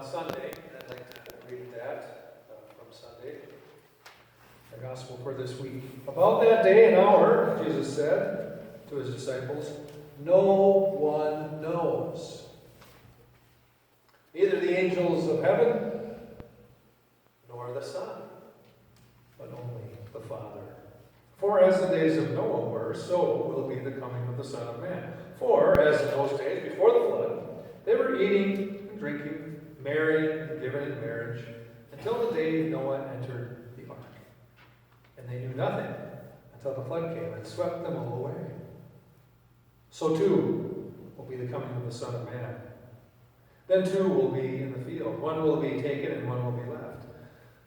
on Sunday, and I'd like to read that from Sunday, the gospel for this week. About that day and hour, Jesus said to his disciples, no one knows, neither the angels of heaven nor the Son, but only the Father. For as the days of Noah were, so will be the coming of the Son of Man. For as in those days before the flood, they were eating and drinking, married and given in marriage, until the day Noah entered the ark. And they knew nothing until the flood came and swept them all away. So too will be the coming of the Son of Man. Then two will be in the field. One will be taken and one will be left.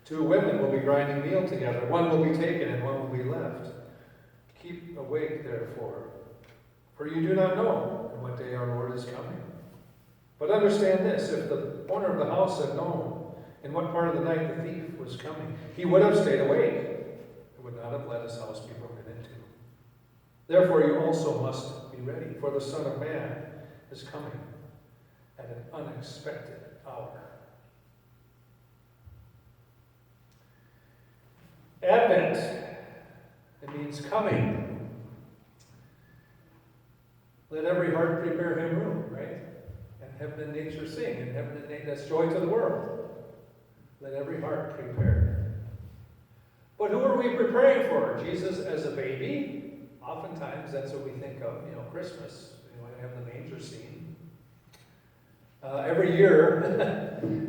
Two women will be grinding meal together. One will be taken and one will be left. Keep awake, therefore, for you do not know on what day our Lord is coming. But understand this, if the owner of the house had known in what part of the night the thief was coming, he would have stayed awake and would not have let his house be broken into. Therefore you also must be ready, for the Son of Man is coming at an unexpected hour. Advent, it means coming. Let every heart prepare him room, right? And heaven and nature sing, and heaven and nature, that's joy to the world. Let every heart prepare. But who are we preparing for? Jesus as a baby? Oftentimes that's what we think of, Christmas. I have the manger scene. Every year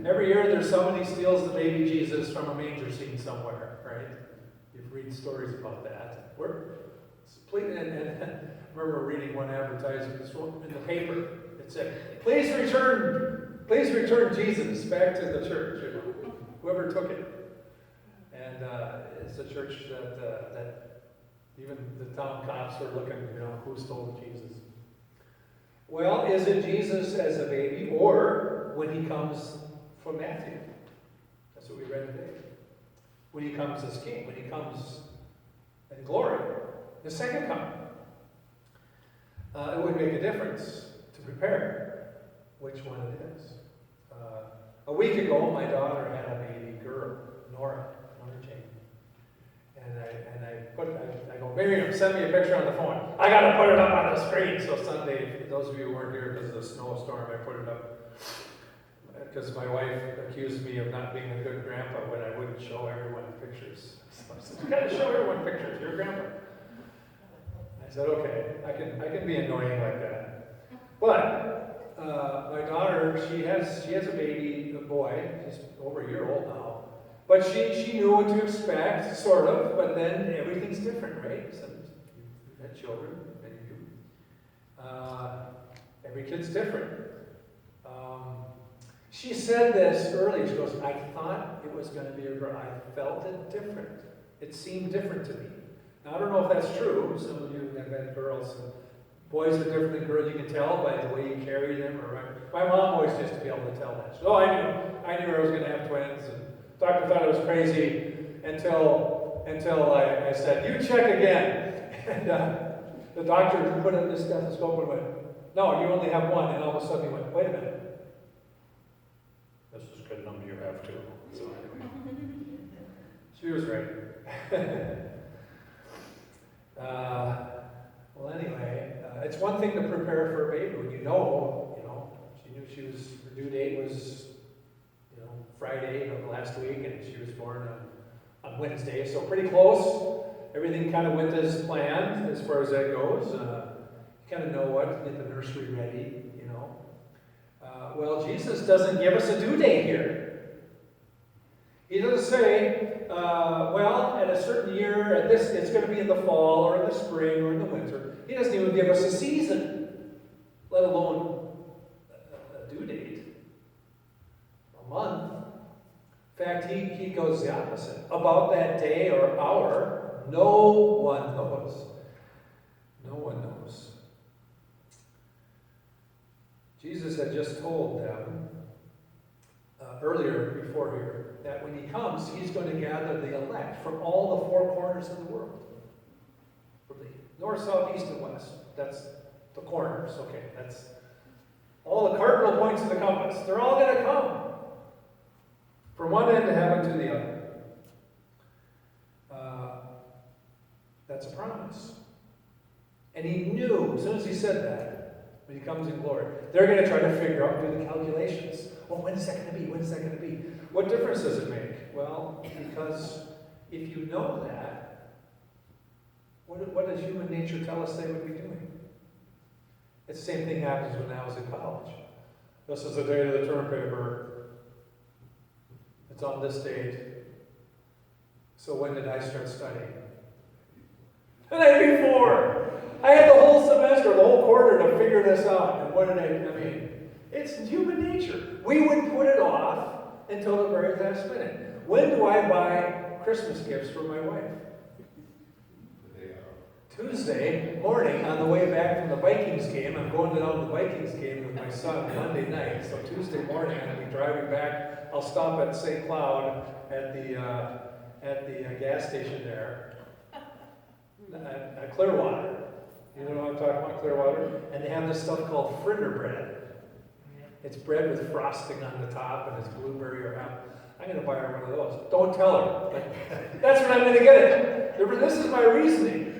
there's somebody steals the baby Jesus from a manger scene somewhere, right? You read stories about that. And I remember reading one advertisement in the paper. It said, please return Jesus back to the church, whoever took it. And it's a church that even the town cops are looking, who stole Jesus. Well, is it Jesus as a baby or when he comes from Matthew? That's what we read today. When he comes as king, when he comes in glory, the second coming. It would make a difference to prepare which one it is. A week ago, my daughter had a baby girl, Nora Jane. And I go, Miriam, send me a picture on the phone. I got to put it up on the screen. So Sunday, for those of you who weren't here because of the snowstorm, I put it up. Because my wife accused me of not being a good grandpa when I wouldn't show everyone pictures. So I said, you got to show everyone pictures. You're a grandpa. I said, okay, I can be annoying like that. But my daughter, she has a baby, a boy. He's over a year old now. But she knew what to expect, sort of. But then everything's different, right? So you've had children, many of you. Every kid's different. She said this earlier. She goes, I thought it was going to be a girl. I felt it different. It seemed different to me. Now, I don't know if that's true. Some of you have had girls. And boys are different than girls. You can tell by the way you carry them. My mom always used to be able to tell that. She said, I knew I was going to have twins. And the doctor thought it was crazy until I said, you check again. And the doctor put in the stethoscope and went, no, you only have one. And all of a sudden he went, wait a minute. This is a good number, you have two. So anyway, she was right. Well, anyway, it's one thing to prepare for a baby when she knew her due date was, Friday of last week, and she was born on Wednesday, so pretty close. Everything kind of went as planned as far as that goes. You kind of know what, get the nursery ready, Well, Jesus doesn't give us a due date here. He doesn't say, at a certain year, it's going to be in the fall or in the spring or in the winter. He doesn't even give us a season, let alone a due date, a month. In fact, he goes the opposite. About that day or hour, no one knows. No one knows. Jesus had just told them earlier before here that when he comes, he's going to gather the elect from all the four corners of the world. From the north, south, east, and west. That's the corners. Okay, that's all the cardinal points of the compass. They're all going to come. From one end of heaven to the other. That's a promise. And he knew, as soon as he said that, when he comes in glory, they're going to try to figure out, do the calculations. Well, when is that going to be? When is that going to be? What difference does it make? Well, because if you know that, what does human nature tell us they would be doing? It's the same thing happens when I was in college. This is the date of the term paper. It's on this date. So when did I start studying? The night before. I had the whole semester, the whole quarter to figure this out. And what did I mean, it's human nature. We would put it off until the very last minute. When do I buy Christmas gifts for my wife? Tuesday morning on the way back from the Vikings game. I'm going down to the Vikings game with my son Monday night. So Tuesday morning I'll be driving back. I'll stop at St. Cloud at the gas station there at Clearwater. You know what I'm talking about, Clearwater? And they have this stuff called fritter bread. It's bread with frosting on the top and it's blueberry or apple. I'm going to buy her one of those. Don't tell her. But that's when I'm going to get it. This is my reasoning.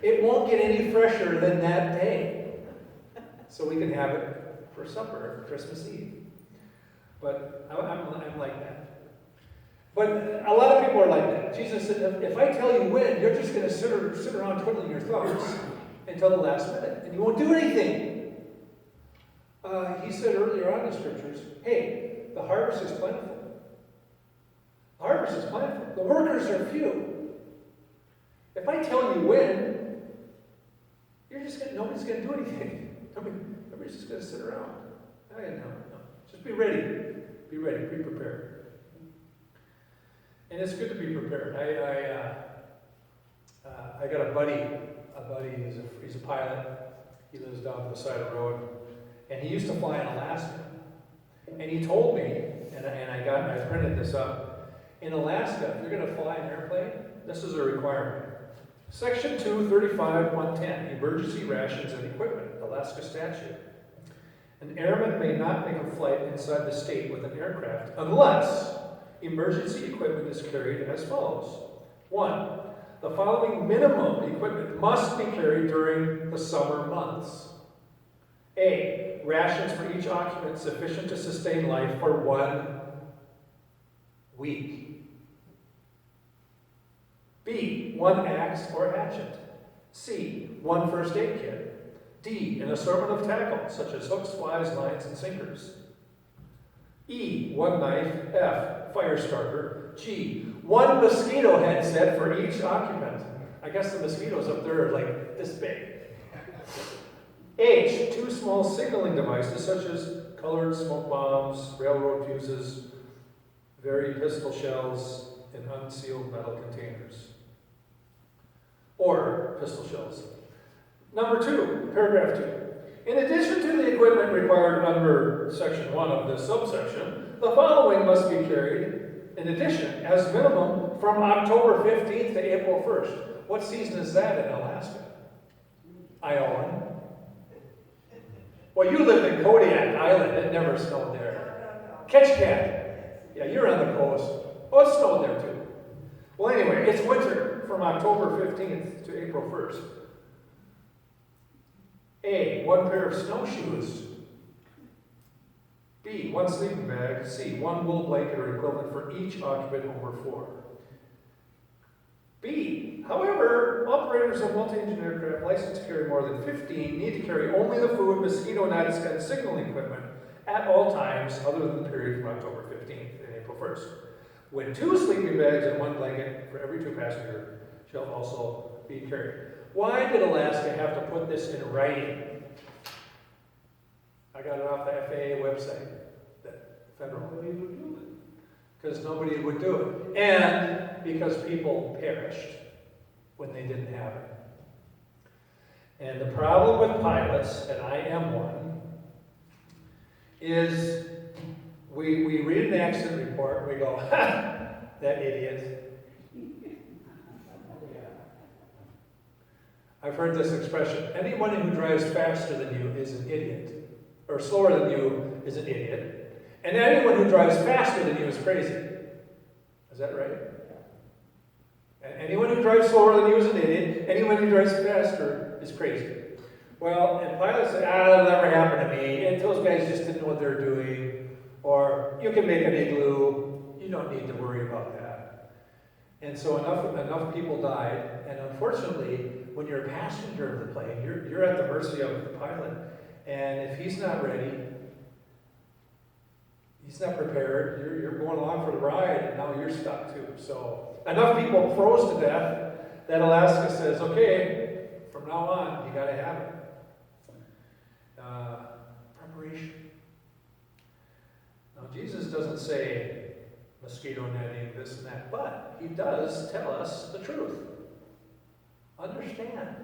It won't get any fresher than that day. So we can have it for supper, Christmas Eve. But I'm like that. But a lot of people are like that. Jesus said, if I tell you when, you're just going to sit around twiddling your thumbs until the last minute, and you won't do anything. He said earlier on in the scriptures, hey, the harvest is plentiful. The harvest is plentiful. The workers are few. If I tell you when, nobody's going to do anything. Nobody's just going to sit around. No. Just be ready. Be ready. Be prepared. And it's good to be prepared. I got a buddy. He's a pilot. He lives down the side of the road, and he used to fly in Alaska. And he told me, and I printed this up. In Alaska, if you're going to fly an airplane, this is a requirement. Section 235.110, emergency rations and equipment, Alaska statute. An airman may not make a flight inside the state with an aircraft unless emergency equipment is carried as follows. 1. The following minimum equipment must be carried during the summer months. A. Rations for each occupant sufficient to sustain life for 1 week. B. 1 axe or hatchet. C. 1 first aid kit. D. An assortment of tackle, such as hooks, flies, lines, and sinkers. E. 1 knife. F. Fire starter. G. 1 mosquito headset for each occupant. I guess the mosquitoes up there are like this big. H. 2 small signaling devices such as colored smoke bombs, railroad fuses, varied pistol shells, and unsealed metal containers. Or pistol shells. Number 2, paragraph 2. In addition to the equipment required under section 1 of this subsection, the following must be carried in addition as minimum from October 15th to April 1st. What season is that in Alaska? Iowa. Well, you live in Kodiak Island. It never snowed there. Ketchikan. Yeah, you're on the coast. Oh, it snowed there too. Well, anyway, it's winter from October 15th to April 1st. A. 1 pair of snowshoes. B. 1 sleeping bag. C. 1 wool blanket or equivalent for each occupant over 4. B. However, operators of multi-engine aircraft licensed to carry more than 15 need to carry only the food, mosquito nets, and signaling equipment at all times other than the period from October 15th and April 1st. When 2 sleeping bags and 1 blanket for every 2 passengers shall also be carried. Why did Alaska have to put this in writing? I got it off the FAA website, the federal. Because nobody would do it. And because people perished when they didn't have it. And the problem with pilots, and I am one, is we read an accident report and we go, ha, that idiot. I've heard this expression, anyone who drives faster than you is an idiot. Or slower than you is an idiot. And anyone who drives faster than you is crazy. Is that right? And anyone who drives slower than you is an idiot. Anyone who drives faster is crazy. Well, and Pilate said, that'll never happen to me. And those guys just didn't know what they're doing. Or, you can make an igloo. You don't need to worry about that. And so enough people died. And unfortunately, when you're a passenger of the plane, you're at the mercy of the pilot. And if he's not ready, he's not prepared, you're going along for the ride, and now you're stuck too. So enough people froze to death that Alaska says, okay, from now on, you got to have it. Preparation. Now, Jesus doesn't say mosquito netting, this and that, but he does tell us the truth. Understand.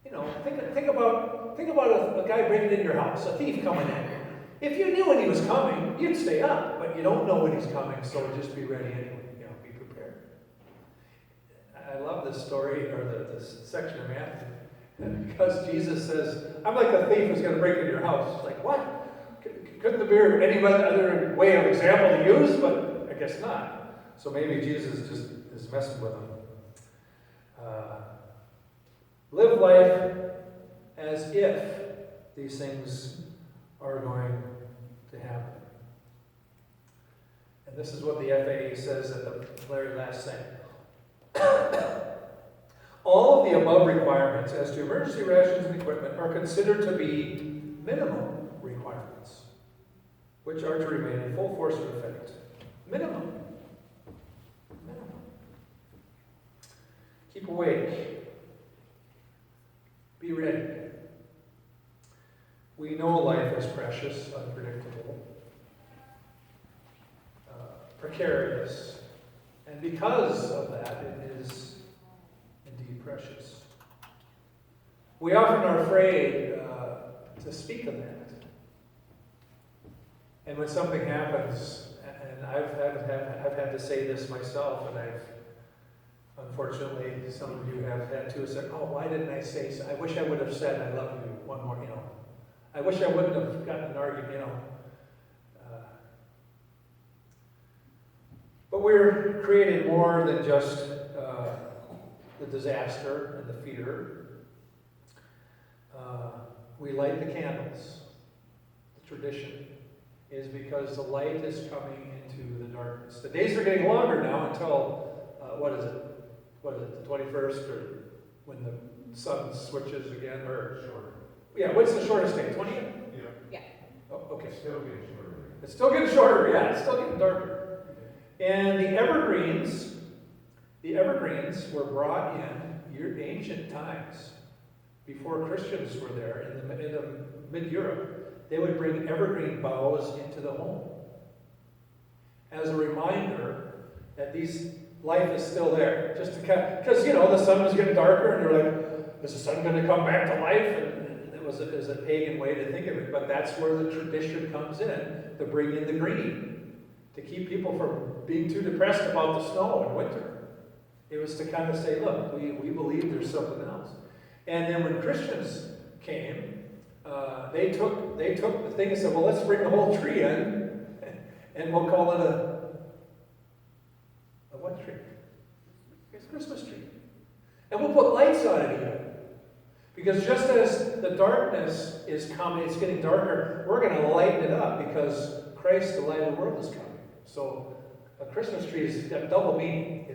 You know, think about a guy breaking into your house, a thief coming in. If you knew when he was coming, you'd stay up, but you don't know when he's coming, so just be ready anyway. You know, be prepared. I love this story, or this section of Matthew, because Jesus says, I'm like the thief who's going to break into your house. It's like, what? Couldn't there be any other way of example to use? But I guess not. So maybe Jesus just is messing with them. Live life as if these things are going to happen. And this is what the FAA says at the very last thing. All of the above requirements as to emergency rations and equipment are considered to be minimum requirements, which are to remain in full force and effect. Minimum. Keep awake. Be ready. We know life is precious, unpredictable, precarious, and because of that, it is indeed precious. We often are afraid to speak of that. And when something happens, and I've had to say this myself, and unfortunately, some of you have had to say, oh, why didn't I say so? I wish I would have said I love you one more, I wish I wouldn't have gotten an argument, But we're created more than just the disaster and the fear. We light the candles. The tradition is because the light is coming into the darkness. The days are getting longer now until, what is it, the 21st, or when the sun switches again, or shorter. Yeah, what's the shortest day? 20th? Yeah. Oh, okay. It's still getting shorter. It's still getting shorter, yeah, it's still getting darker. And the evergreens were brought in ancient times, before Christians were there, in the mid-Europe. They would bring evergreen boughs into the home as a reminder that life is still there. Just to because the sun was getting darker, and they're like, is the sun going to come back to life? And it was a pagan way to think of it, but that's where the tradition comes in, to bring in the green, to keep people from being too depressed about the snow in winter. It was to kind of say, look, we believe there's something else. And then when Christians came, they took the thing and said, well, let's bring the whole tree in, and we'll call it a what tree? It's a Christmas tree. And we'll put lights on it even. Because just as the darkness is coming, it's getting darker, we're going to lighten it up because Christ, the light of the world, is coming. So a Christmas tree has got double meaning.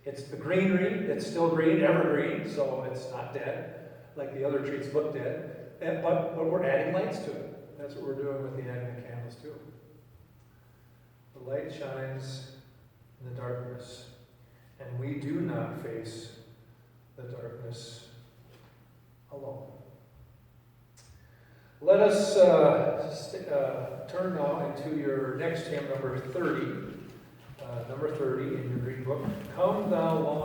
It's the greenery, it's still green, evergreen, so it's not dead, like the other trees look dead. But we're adding lights to it. That's what we're doing with the Advent candles too. The light shines in the darkness, and we do not face the darkness alone. Let us turn now into your next hymn, number 30. Number 30 in your green book. Come thou long